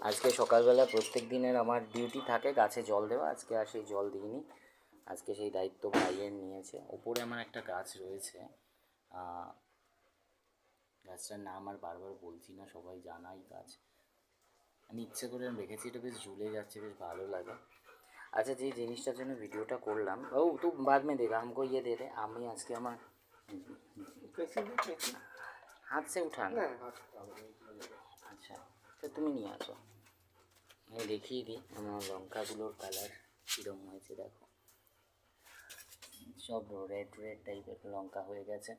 আজকে সকালবেলা প্রত্যেক দিনের আমার ডিউটি থাকে গাছে জল দেওয়া, আজকে আর সেই জল দিইনি। আজকে সেই দায়িত্ব ভাইয়ের নিয়েছে। ওপরে আমার একটা গাছ রয়েছে, গাছটার নাম আর বারবার বলছি না, সবাই জানাই গাছ। আমি ইচ্ছে করে রেখেছি, এটা বেশ ঝুলে যাচ্ছে, বেশ ভালো লাগে। अच्छा যে জিনিসটার জন্য ভিডিওটা করলাম, ও তো बाद में देगा हमको, ये दे दे। আমি আজকে আমার হাত সে উঠান। আচ্ছা, তো তুমি নিয়ে আসো, আমি দেখিয়ে দিই আমার লঙ্কাগুলোর কালার কীরকম হয়েছে। দেখো, সব রেড রেড টাইপের লঙ্কা হয়ে গেছে।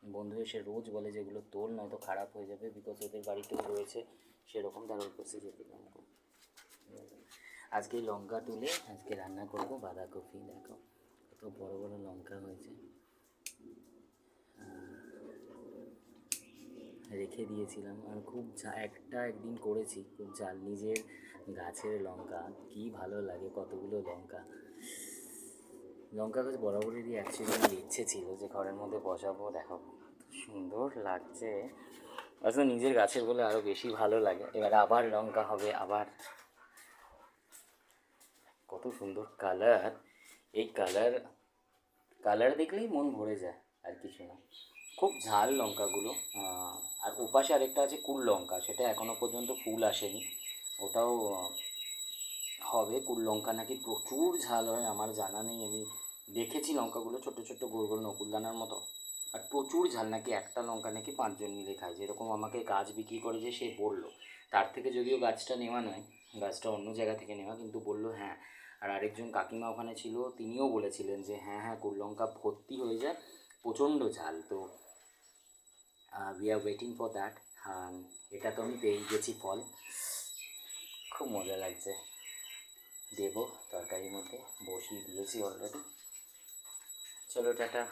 বন্ধু এসে রোজ বলে যেগুলো তোল, নয়তো খারাপ হয়ে যাবে, বিকজ ওদের বাড়িতেও রয়েছে সেরকম, তার উপস্থিত যেতে লঙ্কা। আজকে লঙ্কা তুলে আজকে রান্না করবো বাঁধাকপি। দেখো কত বড় বড় লঙ্কা হয়েছে, রেখে দিয়েছিলাম। আর খুব একদিন করেছি খুব ঝাল, নিজের গাছের লঙ্কা, কি ভালো লাগে। কতগুলো লঙ্কা গাছ বরাবরেরই অ্যাকচুয়ালি আমার ইচ্ছে ছিল যে ঘরের মধ্যে বসাবো। দেখো সুন্দর লাগছে, আসলে নিজের গাছের বলে আরও বেশি ভালো লাগে। এবার আবার লঙ্কা হবে, আবার কত সুন্দর কালার। এই কালার দেখলেই মন ভরে যায়, আর কিছু না। খুব ঝাল লঙ্কাগুলো। আর ওপাশে আরেকটা আছে কুল লঙ্কা, সেটা এখনও পর্যন্ত ফুল আসেনি, ওটাও হবে। কুল লঙ্কা নাকি প্রচুর ঝাল হয়, আমার জানা নেই। আমি দেখেছি লঙ্কাগুলো ছোটো ছোটো গোল গোল নকুলদানার মতো, আর প্রচুর ঝাল। নাকি একটা লঙ্কা নাকি 5 জন মিলে খায়, যেরকম আমাকে গাছ বিক্রি করে যে সে বললো। তার থেকে যদিও গাছটা নেওয়া নয়, গাছটা অন্য জায়গা থেকে নেওয়া, কিন্তু বললো হ্যাঁ। আর আরেকজন কাকিমা ওখানে ছিল, তিনিও বলেছিলেন যে হ্যাঁ হ্যাঁ কুল লঙ্কা ভর্তি হয়ে যায়, প্রচণ্ড ঝাল। তো we are waiting for that. এটা তো আমি পেয়ে গেছি ফল, খুব মজা লাগছে। দেবো তরকারির মধ্যে, বসিয়ে দিয়েছি অলরেডি। চলো টাটা।